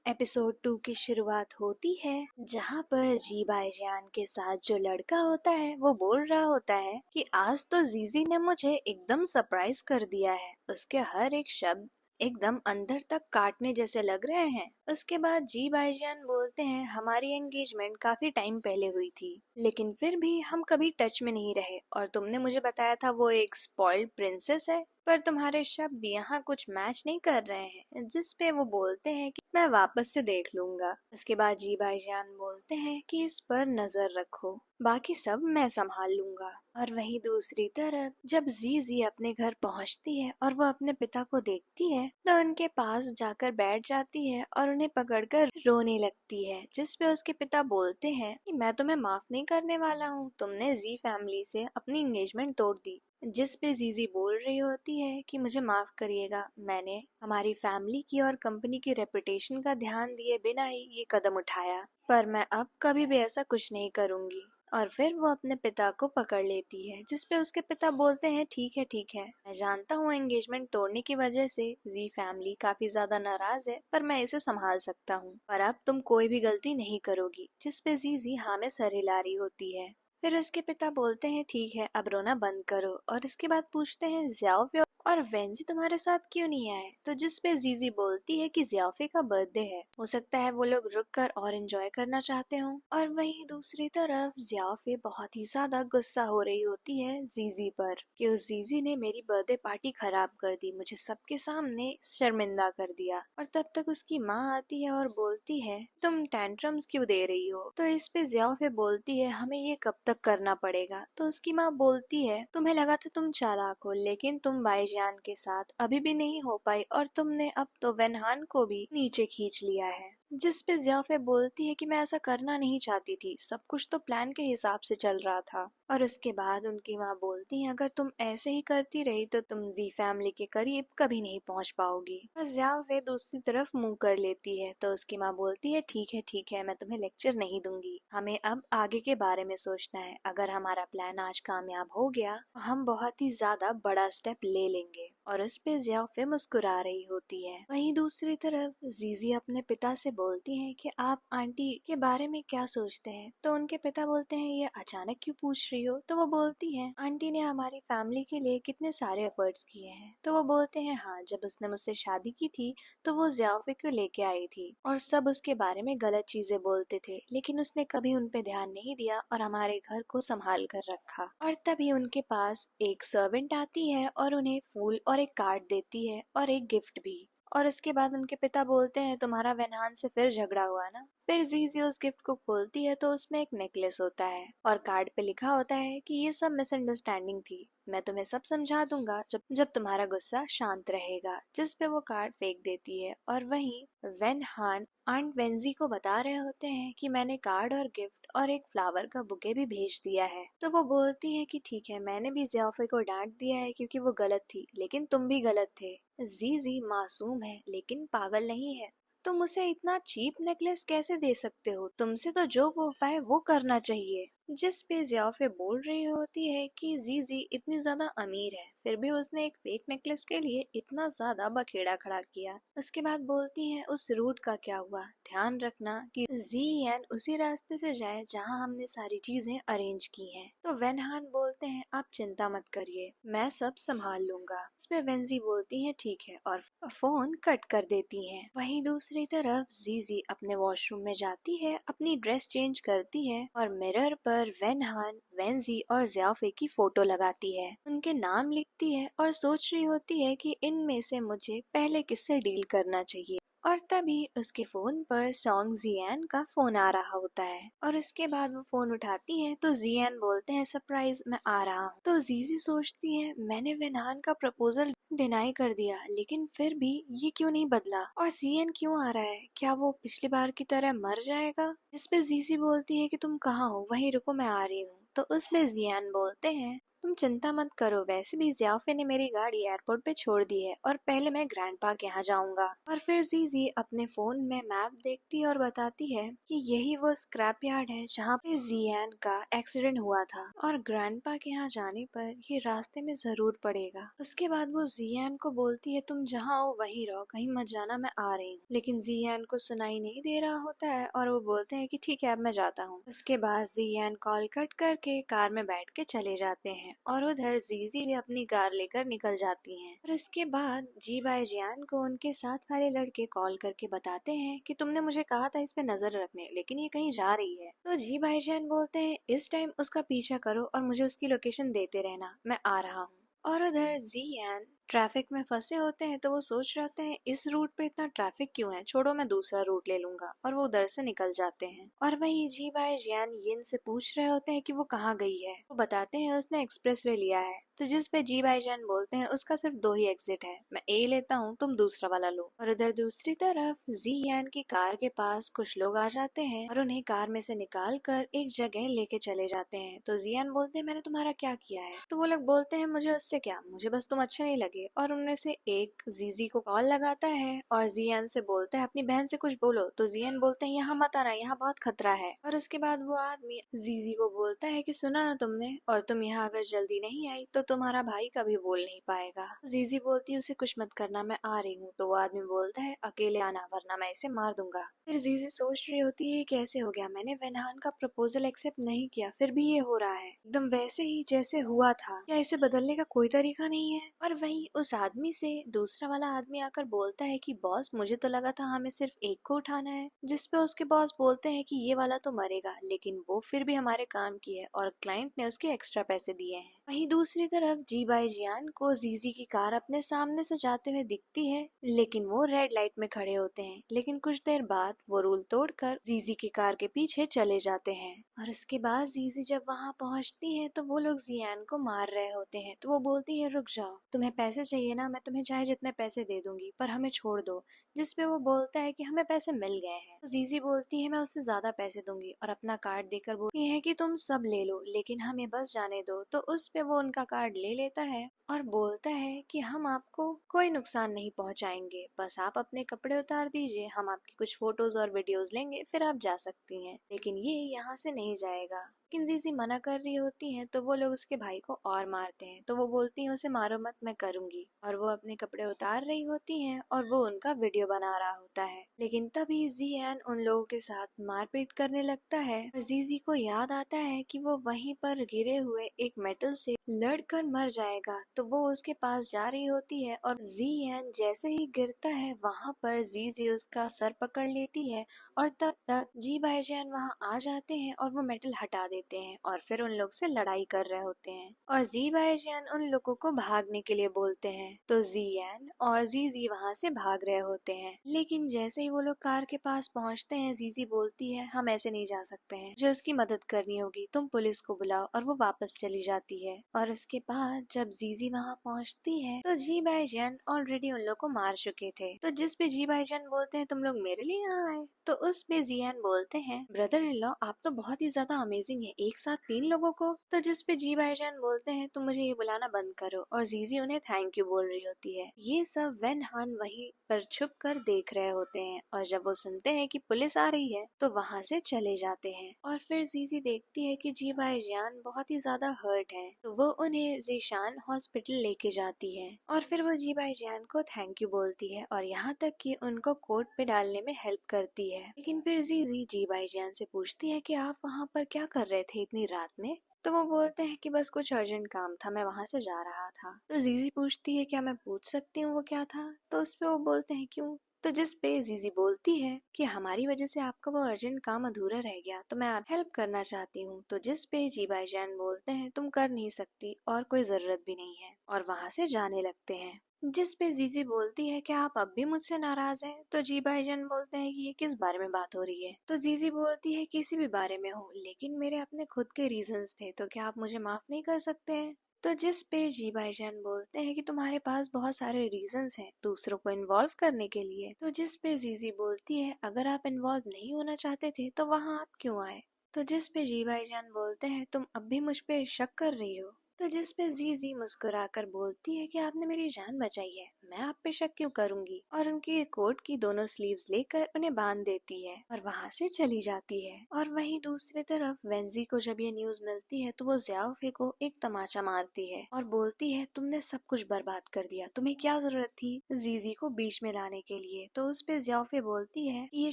Episode 2 की शुरुआत होती है जहाँ पर जी भाईजान के साथ जो लड़का होता है वो बोल रहा होता है कि आज तो जीजी ने मुझे एकदम सरप्राइज कर दिया है। उसके हर एक शब्द एकदम अंदर तक काटने जैसे लग रहे हैं। उसके बाद जी भाईजान बोलते हैं हमारी एंगेजमेंट काफी टाइम पहले हुई थी, लेकिन फिर भी हम कभी टच में नहीं रहे और तुमने मुझे बताया था वो एक स्पॉइल्ड प्रिंसेस है, पर तुम्हारे शब्द यहाँ कुछ मैच नहीं कर रहे हैं। जिस पे वो बोलते हैं कि मैं वापस से देख लूंगा। उसके बाद जी भाईजान बोलते हैं कि इस पर नजर रखो, बाकी सब मैं संभाल लूंगा। और वहीं दूसरी तरफ जब जीजी अपने घर पहुंचती है और वो अपने पिता को देखती है तो उनके पास जाकर बैठ जाती है और उन्हें पकड़कर रोने लगती है। जिस पे उसके पिता बोलते हैं कि मैं तुम्हें माफ नहीं करने वाला हूँ, तुमने जी फैमिली से अपनी एंगेजमेंट तोड़ दी। जिस पे जीजी बोल रही होती है कि मुझे माफ करिएगा, मैंने हमारी फैमिली की और कंपनी की रेपुटेशन का ध्यान दिए बिना ही ये कदम उठाया, पर मैं अब कभी भी ऐसा कुछ नहीं करूंगी। और फिर वो अपने पिता को पकड़ लेती है, जिस पे उसके पिता बोलते हैं ठीक है, मैं जानता हूँ एंगेजमेंट तोड़ने की वजह से जी फैमिली काफी ज्यादा नाराज है, पर मैं इसे संभाल सकता हूँ, पर अब तुम कोई भी गलती नहीं करोगी। जिस पे जीजी हाँ में सर हिला रही होती है। फिर उसके पिता बोलते हैं ठीक है, अब रोना बंद करो। और इसके बाद पूछते हैं ज़ियाओफे और वेंजी तुम्हारे साथ क्यों नहीं आए, तो जिस पे जीजी बोलती है कि ज़ियाओफे का बर्थडे है, हो सकता है वो लोग रुक कर और एंजॉय करना चाहते हों। और वहीं दूसरी तरफ ज़ियाओफे बहुत ही ज्यादा गुस्सा हो रही होती है जीजी पर कि उस जीजी ने मेरी बर्थडे पार्टी खराब कर दी, मुझे सबके सामने शर्मिंदा कर दिया। और तब तक उसकी माँ आती है और बोलती है तुम टैंट्रम्स क्यों दे रही हो, तो इस पे ज़ियाओफे बोलती है हमें ये कब तक करना पड़ेगा। तो उसकी माँ बोलती है तुम्हें लगा था तुम चालाक हो, लेकिन तुम भाईजान के साथ अभी भी नहीं हो पाई और तुमने अब तो वेनहान को भी नीचे खींच लिया है। जिस पे ज़ियाफ़े बोलती है कि मैं ऐसा करना नहीं चाहती थी, सब कुछ तो प्लान के हिसाब से चल रहा था। और उसके बाद उनकी माँ बोलती है अगर तुम ऐसे ही करती रही तो तुम जी फैमिली के करीब कभी नहीं पहुँच पाओगी। और ज़ियाफ़े दूसरी तरफ मुंह कर लेती है, तो उसकी माँ बोलती है ठीक है, मैं तुम्हें लेक्चर नहीं दूंगी, हमें अब आगे के बारे में सोचना है। अगर हमारा प्लान आज कामयाब हो गया तो हम बहुत ही ज्यादा बड़ा स्टेप ले लेंगे। और उस पे ज़ियाफ़े मुस्कुरा रही होती है। वहीं दूसरी तरफ जीजी अपने पिता से बोलती हैं कि आप आंटी के बारे में क्या सोचते हैं, तो उनके पिता बोलते हैं ये अचानक क्यों पूछ रही हो, तो वो बोलती है आंटी ने हमारी फैमिली के लिए कितने सारे एफर्ट्स किए हैं। तो वो बोलते हैं हाँ, जब उसने मुझसे शादी की थी तो वो ज़ियाफ़े को लेके आई थी और सब उसके बारे में गलत चीजें बोलते थे, लेकिन उसने कभी उन पे ध्यान नहीं दिया और हमारे घर को संभाल कर रखा। और तभी उनके पास एक सर्वेंट आती है और उन्हें फूल और एक कार्ड देती है और एक गिफ्ट भी। और इसके बाद उनके पिता बोलते हैं तुम्हारा वेनहान से फिर झगड़ा हुआ ना। फिर जीजी उस गिफ्ट को खोलती है तो उसमें एक नेकलेस होता है और कार्ड पे लिखा होता है कि ये सब मिसअंडरस्टैंडिंग थी, मैं तुम्हें सब समझा दूंगा जब जब तुम्हारा गुस्सा शांत रहेगा। जिस पे वो कार्ड फेंक देती है। और वहीं वेन हान आंट वेंजी को बता रहे होते हैं कि मैंने कार्ड और गिफ्ट और एक फ्लावर का बुके भी भेज दिया है। तो वो बोलती है कि ठीक है, मैंने भी ज़ियाफ़े को डांट दिया है क्योंकि वो गलत थी, लेकिन तुम भी गलत थे। जीजी मासूम है लेकिन पागल नहीं है, तुम उसे इतना चीप नेकलेस कैसे दे सकते हो, तुमसे तो जो वो पाए वो करना चाहिए। जिस पे ज़ियाफ़े बोल रही होती है कि जीजी इतनी ज्यादा अमीर है फिर भी उसने एक फेक नेकलेस के लिए इतना ज्यादा बखेड़ा खड़ा किया। उसके बाद बोलती है उस रूट का क्या हुआ, ध्यान रखना कि जीएन उसी रास्ते से जाए जहां हमने सारी चीजें अरेंज की हैं। तो वेनहान बोलते हैं आप चिंता मत करिए, मैं सब संभाल लूंगा। इस पे वेंजी बोलती है ठीक है और फोन कट कर देती हैं। वहीं दूसरी तरफ जीजी अपने वॉशरूम में जाती है, अपनी ड्रेस चेंज करती है और मिरर पर वेनहान, वेंजी और ज़ियाफ़े की फोटो लगाती है, उनके नाम लिखती है और सोच रही होती है कि इनमें से मुझे पहले किससे डील करना चाहिए। और तभी उसके फोन पर सॉन्ग जियान का फोन आ रहा होता है और इसके बाद वो फोन उठाती है तो जियान बोलते हैं सरप्राइज मैं आ रहा हूँ। तो जीजी सोचती है मैंने वेनहान का प्रपोजल डिनाई कर दिया, लेकिन फिर भी ये क्यों नहीं बदला और जियान क्यों आ रहा है, क्या वो पिछली बार की तरह मर जाएगा। जिस पे जीजी बोलती है कि तुम कहाँ हो, वहीं रुको मैं आ रही हूँ। तो उसमें जियान बोलते हैं तुम चिंता मत करो, वैसे भी ज़ियाफे ने मेरी गाड़ी एयरपोर्ट पे छोड़ दी है और पहले मैं ग्रैंडपा के यहाँ जाऊंगा। और फिर जीजी अपने फोन में मैप देखती है और बताती है कि यही वो स्क्रैप यार्ड है जहाँ पे जियान का एक्सीडेंट हुआ था और ग्रैंडपा के यहाँ जाने पर ये रास्ते में जरूर पड़ेगा। उसके बाद वो जियान को बोलती है तुम जहाँ हो वहीं रहो, कहीं मत जाना, मैं आ रही हूँ। लेकिन जियान को सुनाई नहीं दे रहा होता है और वो बोलते हैं कि ठीक है अब मैं जाता हूँ। उसके बाद जियान कॉल कट करके कार में बैठ के चले जाते हैं और उधर जीजी भी अपनी कार लेकर निकल जाती हैं। और उसके बाद जी बाई जियान को उनके साथ वाले लड़के कॉल करके बताते हैं कि तुमने मुझे कहा था इस पे नजर रखने, लेकिन ये कहीं जा रही है। तो जी बाई जियान बोलते हैं इस टाइम उसका पीछा करो और मुझे उसकी लोकेशन देते रहना, मैं आ रहा हूँ। और उधर जियान ट्रैफिक में फंसे होते हैं तो वो सोच रहे हैं इस रूट पे इतना ट्रैफिक क्यों है, छोड़ो मैं दूसरा रूट ले लूंगा, और वो उधर से निकल जाते हैं। और वहीं जी बाई जियान यिन से पूछ रहे होते हैं कि वो कहाँ गई है। वो बताते हैं उसने एक्सप्रेसवे लिया है। तो जिस पे जी बाई जियान बोलते हैं उसका सिर्फ 2 ही एग्जिट है, मैं ए लेता हूँ, तुम दूसरा वाला लो। और उधर दूसरी तरफ जियान की कार के पास कुछ लोग आ जाते हैं और उन्हें कार में से निकाल कर एक जगह लेके चले जाते हैं। तो जियान बोलते हैं मैंने तुम्हारा क्या किया है। तो वो लोग बोलते हैं मुझे उससे क्या, मुझे बस तुम अच्छे नहीं लगे। और उनमें से एक जीजी को कॉल लगाता है और जियान से बोलता है अपनी बहन से कुछ बोलो। तो जियान बोलते हैं यहाँ मत आना, यहाँ बहुत खतरा है। और उसके बाद वो आदमी जीजी को बोलता है कि सुना ना तुमने, और तुम यहाँ अगर जल्दी नहीं आई तो तुम्हारा भाई कभी बोल नहीं पाएगा। जीजी बोलती है उसे कुछ मत करना, मैं आ रही हूँ। तो वो आदमी बोलता है अकेले आना वरना मैं इसे मार दूंगा। फिर जीजी सोच रही होती है कैसे हो गया, मैंने वेनहान का प्रपोजल एक्सेप्ट नहीं किया फिर भी ये हो रहा है एकदम वैसे ही जैसे हुआ था, क्या इसे बदलने का कोई तरीका नहीं है। और वहीं उस आदमी से दूसरा वाला आदमी आकर बोलता है कि बॉस मुझे तो लगा था हमें सिर्फ एक को उठाना है। जिसपे उसके बॉस बोलते हैं कि ये वाला तो मरेगा, लेकिन वो फिर भी हमारे काम की है और क्लाइंट ने उसके एक्स्ट्रा पैसे दिए हैं। वहीं दूसरी तरफ जी बाई जियान को जीजी की कार अपने सामने से जाते हुए दिखती है, लेकिन वो रेड लाइट में खड़े होते हैं। लेकिन कुछ देर बाद वो रूल तोड़कर जीजी की कार के पीछे चले जाते हैं। और उसके बाद जीजी जब वहां पहुंचती है तो वो लोग जियान को मार रहे होते हैं। तो वो बोलती है रुक जाओ, तुम्हें पैसे चाहिए ना, मैं तुम्हें चाहे जितने पैसे दे दूंगी पर हमें छोड़ दो। जिसपे वो बोलता है कि हमें पैसे मिल गए हैं। तो जीजी बोलती है मैं उससे ज्यादा पैसे दूंगी और अपना कार्ड देकर बोलती है कि तुम सब ले लो लेकिन हमें बस जाने दो। तो उस पे वो उनका कार्ड ले लेता है और बोलता है कि हम आपको कोई नुकसान नहीं पहुंचाएंगे, बस आप अपने कपड़े उतार दीजिए, हम आपकी कुछ फोटोज और वीडियोस लेंगे फिर आप जा सकती हैं। लेकिन ये यहाँ से नहीं जाएगा। लेकिन जीजी मना कर रही होती हैं तो वो लोग उसके भाई को और मारते हैं। तो वो बोलती हैं उसे मारो मत, मैं करूंगी। और वो अपने कपड़े उतार रही होती हैं और वो उनका वीडियो बना रहा होता है। लेकिन तभी जियान उन लोगों के साथ मारपीट करने लगता है और जीजी को याद आता है कि वो वहीं पर गिरे हुए एक मेटल से लड़कर मर जाएगा। तो वो उसके पास जा रही होती है और जियान जैसे ही गिरता है वहां पर जीजी उसका सर पकड़ लेती है और तब तक जी भाईजान वहां आ जाते हैं और वो मेटल हटा देते हैं और फिर उन लोग से लड़ाई कर रहे होते हैं। और जी भाईजान उन लोगों को भागने के लिए बोलते हैं। तो जियान और जीजी वहां से भाग रहे होते हैं। लेकिन जैसे ही वो लोग कार के पास पहुंचते हैं जीजी बोलती है हम ऐसे नहीं जा सकते हैं, जो उसकी मदद करनी होगी तुम पुलिस को बुलाओ। और वो वापस चली जाती है। और उसके बाद जब जीजी वहां पहुंचती है तो जी भाईजान ऑलरेडी उन लोग को मार चुके थे। तो जिस पे जी भाईजान बोलते हैं तुम लोग मेरे लिए यहाँ आए। तो उस पे जियान बोलते हैं ब्रदर इन लॉ आप तो बहुत ही ज्यादा अमेजिंग है, एक साथ 3 लोगों को। तो जिस पे जी भाईजान बोलते हैं तुम मुझे ये बुलाना बंद करो, और जीजी उन्हें थैंक यू बोल रही होती है। ये सब वेन हान वहीं पर छुप कर देख रहे होते हैं और जब वो सुनते हैं कि पुलिस आ रही है तो वहाँ से चले जाते हैं। और फिर जीजी देखती है कि जी भाईजान बहुत ही ज्यादा हर्ट है तो वो उन्हें जीशान हॉस्पिटल लेके जाती है। और फिर वो जी भाईजान को थैंक यू बोलती है और यहाँ तक कि उनको कोर्ट पे डालने में हेल्प करती है। लेकिन फिर जीजी जी भाईजान से पूछती है कि आप वहाँ पर क्या कर रहे थे इतनी रात में। तो वो बोलते हैं कि बस कुछ अर्जेंट काम था, मैं वहां से जा रहा था। तो जीजी पूछती है क्या मैं पूछ सकती हूँ वो क्या था। तो उस पे वो बोलते हैं क्यों। तो जिस पे जीजी बोलती है कि हमारी वजह से आपका वो अर्जेंट काम अधूरा रह गया तो मैं आप हेल्प करना चाहती हूँ। तो जिस पे जी भाईजान बोलते हैं तुम कर नहीं सकती और कोई जरूरत भी नहीं है, और वहां से जाने लगते हैं। जिस पे जीजी बोलती है क्या आप अब भी मुझसे नाराज हैं। तो जी भाईजान बोलते हैं कि ये किस बारे में बात हो रही है। तो जीजी बोलती है किसी भी बारे में हो, लेकिन मेरे अपने खुद के रीजंस थे तो क्या आप मुझे माफ नहीं कर सकते हैं। तो जिस पे जी भाईजान बोलते हैं कि तुम्हारे पास बहुत सारे रीजंस हैं दूसरों को इन्वॉल्व करने के लिए। तो जिस पे जीजी बोलती है अगर आप इन्वॉल्व नहीं होना चाहते थे तो वहाँ आप क्यों आए। तो जिस पे जी भाईजान बोलते हैं तुम अब भी मुझ पे शक कर रही हो। तो जिस पे जीजी मुस्कुराकर बोलती है कि आपने मेरी जान बचाई है, मैं आप पे शक क्यों करूंगी, और उनके कोट की दोनों स्लीव्स लेकर उन्हें बांध देती है और वहाँ से चली जाती है। और वहीं दूसरी तरफ वेंजी को जब ये न्यूज मिलती है तो वो ज़ियाओफे को एक तमाचा मारती है और बोलती है तुमने सब कुछ बर्बाद कर दिया, तुम्हें क्या जरूरत थी जीजी को बीच में लाने के लिए। तो उस पे ज़ियाओफे बोलती है कि ये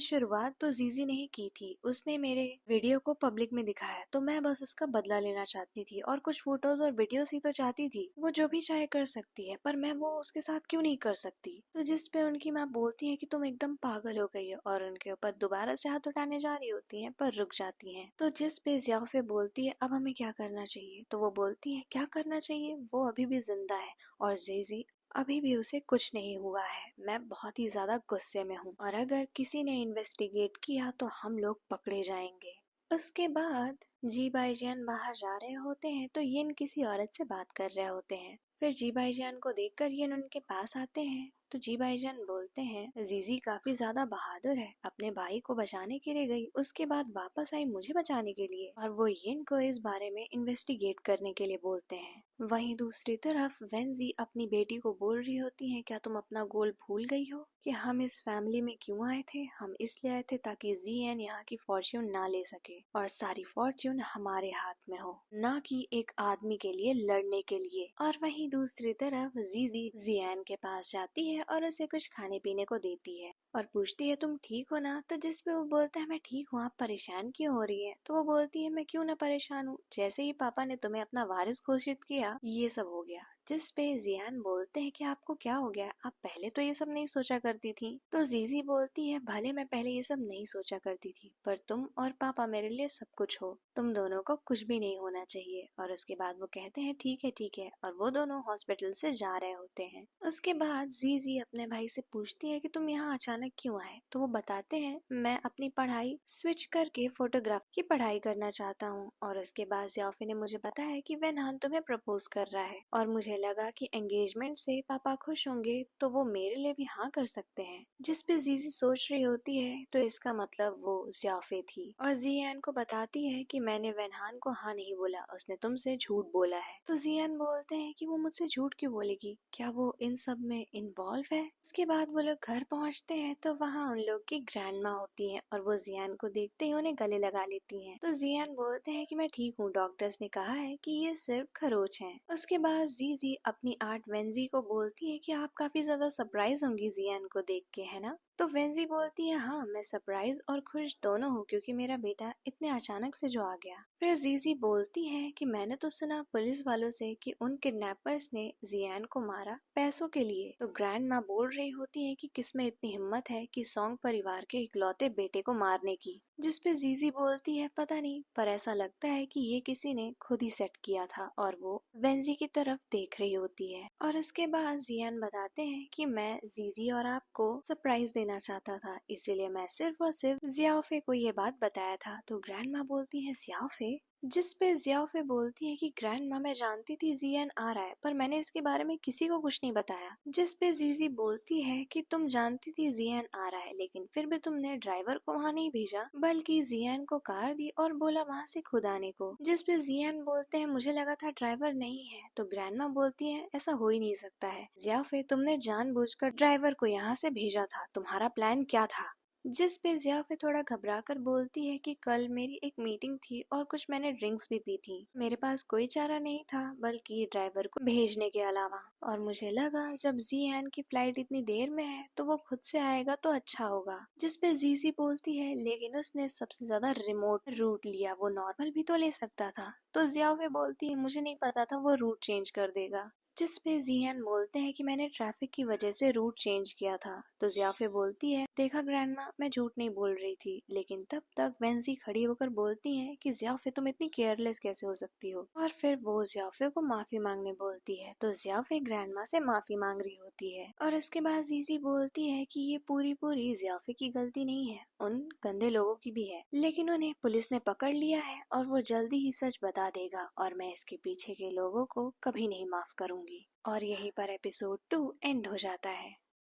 शुरुआत तो जीजी ने ही की थी, उसने मेरे वीडियो को पब्लिक में दिखाया तो मैं बस उसका बदला लेना चाहती थी और कुछ फोटोज और वीडियोस ही तो चाहती थी, वो जो भी चाहे कर सकती है पर मैं वो उसके साथ क्यों नहीं कर सकती। तो जिस पे उनकी माँ बोलती है कि तुम एकदम पागल हो गई हो और उनके ऊपर दोबारा से हाथ उठाने जा रही होती हैं पर रुक जाती हैं। तो जिस पे ज़ियाओफे बोलती है अब हमें क्या करना चाहिए, तो वो बोलती है क्या करना चाहिए, वो अभी भी जिंदा है और जेजी अभी भी उसे कुछ नहीं हुआ है। मैं बहुत ही ज्यादा गुस्से में हूँ और अगर किसी ने इन्वेस्टिगेट किया तो हम लोग पकड़े जाएंगे। उसके बाद जी भाईजान बाहर जा रहे होते हैं तो यिन किसी औरत से बात कर रहे होते हैं। फिर जी भाईजान को देखकर यिन उनके पास आते हैं तो जी भाईजान बोलते हैं जीजी काफी ज्यादा बहादुर है, अपने भाई को बचाने के लिए गई, उसके बाद वापस आई मुझे बचाने के लिए, और वो यिन को इस बारे में इन्वेस्टिगेट करने के लिए बोलते हैं। वहीं दूसरी तरफ वेंजी अपनी बेटी को बोल रही होती है क्या तुम अपना गोल भूल गई हो कि हम इस फैमिली में क्यों आए थे, हम इसलिए आए थे ताकि जीएन यहाँ की फॉर्च्यून ना ले सके और सारी फॉर्च्यून हमारे हाथ में हो, ना कि एक आदमी के लिए लड़ने के लिए। और वहीं दूसरी तरफ जीजी जियान के पास जाती है और उसे कुछ खाने पीने को देती है और पूछती है तुम ठीक हो ना, तो जिस पे वो बोलता है मैं ठीक हूँ, आप परेशान क्यों हो रही है। तो वो बोलती है मैं क्यों ना परेशान हूँ, जैसे ही पापा ने तुम्हें अपना वारिस घोषित किया ये सब हो गया। जिस पे जियान बोलते हैं कि आपको क्या हो गया, आप पहले तो ये सब नहीं सोचा करती थी। तो जीजी बोलती है भले मैं पहले ये सब नहीं सोचा करती थी पर तुम और पापा मेरे लिए सब कुछ हो, तुम दोनों को कुछ भी नहीं होना चाहिए। और उसके बाद वो कहते हैं ठीक है और वो दोनों हॉस्पिटल से जा रहे होते हैं। उसके बाद जीजी अपने भाई से पूछती है कि तुम यहाँ अचानक क्यों आए, तो वो बताते हैं मैं अपनी पढ़ाई स्विच करके फोटोग्राफ की पढ़ाई करना चाहता हूँ। और उसके बाद ज़ियाओफे ने मुझे बताया कि वेनहान तुम्हें प्रपोज कर रहा है और मुझे लगा कि एंगेजमेंट से पापा खुश होंगे तो वो मेरे लिए भी हाँ कर सकते हैं। जिस पे जीजी सोच रही होती है तो इसका मतलब वो ज़ियाओफे थी और जियान को बताती है कि मैंने वेनहान को हाँ नहीं बोला, उसने तुमसे झूठ बोला है। तो जियान बोलते हैं कि वो मुझसे झूठ क्यों बोलेगी, क्या वो इन सब में इन्वॉल्व है। उसके बाद वो लोग घर पहुंचते हैं तो वहाँ उन लोग की ग्रैंड माँ होती है और वो जियान को देखते ही उन्हें गले लगा लेती हैं। तो जियान बोलते हैं कि मैं ठीक हूँ, डॉक्टर्स ने कहा है कि ये सिर्फ खरोच हैं। उसके बाद जीजी अपनी आंट वेंजी को बोलती है कि आप काफी ज्यादा सरप्राइज होंगी जियान को देख के, है ना। तो वेंजी बोलती है हाँ मैं सरप्राइज और खुश दोनों हूँ क्योंकि मेरा बेटा इतने अचानक से जो आ गया। फिर जीजी बोलती है कि मैंने तो सुना पुलिस वालों से कि उन किडनैपर्स ने जियान को मारा पैसों के लिए। तो ग्रैंड माँ बोल रही होती है कि किसमें इतनी हिम्मत है कि सॉन्ग परिवार के इकलौते बेटे को मारने की। जिस पे जीजी बोलती है पता नहीं पर ऐसा लगता है कि ये किसी ने खुद ही सेट किया था, और वो वेंजी की तरफ देख रही होती है। और इसके बाद जियान बताते हैं कि मैं जीजी और आपको सरप्राइज देना चाहता था, इसीलिए मैं सिर्फ और सिर्फ ज़ियाओफे को ये बात बताया था। तो ग्रैंड माँ बोलती है ज़ियाओफे, जिस पे ज़ियाओफे बोलती है कि ग्रैंड माँ मैं जानती थी जियान आ रहा है पर मैंने इसके बारे में किसी को कुछ नहीं बताया। जिस पे जीजी बोलती है कि तुम जानती थी जियान आ रहा है लेकिन फिर भी तुमने ड्राइवर को वहाँ नहीं भेजा बल्कि जियान को कार दी और बोला वहाँ से खुद आने को। जिस पे जियान बोलते हैं मुझे लगा था ड्राइवर नहीं है। तो ग्रैंड माँ बोलती है ऐसा हो ही नहीं सकता है ज़ियाओफे, तुमने जानबूझकर ड्राइवर को यहाँ से भेजा था, तुम्हारा प्लान क्या था। जिस पे ज़ियाफ़े थोड़ा घबरा कर बोलती है कि कल मेरी एक मीटिंग थी और कुछ मैंने ड्रिंक्स भी पी थी, मेरे पास कोई चारा नहीं था बल्कि ड्राइवर को भेजने के अलावा, और मुझे लगा जब जियान की फ्लाइट इतनी देर में है तो वो खुद से आएगा तो अच्छा होगा। जिस पे जीजी बोलती है लेकिन उसने सबसे ज्यादा रिमोट रूट लिया, वो नॉर्मल भी तो ले सकता था। तो ज़ियाफ़े बोलती है मुझे नहीं पता था वो रूट चेंज कर देगा। जिस पे जियान बोलते हैं कि मैंने ट्रैफिक की वजह से रूट चेंज किया था। तो ज़ियाफ़े बोलती है देखा ग्रैंडमा मैं झूठ नहीं बोल रही थी। लेकिन तब तक वेंजी खड़ी होकर बोलती है कि ज़ियाफ़े तुम इतनी केयरलेस कैसे हो सकती हो, और फिर वो ज़ियाफ़े को माफी मांगने बोलती है। तो ज़ियाफ़े ग्रैंडमा से माफी मांग रही होती है और इसके बाद जीजी बोलती है कि ये पूरी पूरी ज़ियाफ़े की गलती नहीं है, उन गंदे लोगों की भी है, लेकिन उन्हें पुलिस ने पकड़ लिया है और वो जल्दी ही सच बता देगा और मैं इसके पीछे के लोगों को कभी नहीं माफ करूंगी। और यहीं पर एपिसोड 2 एंड हो जाता है।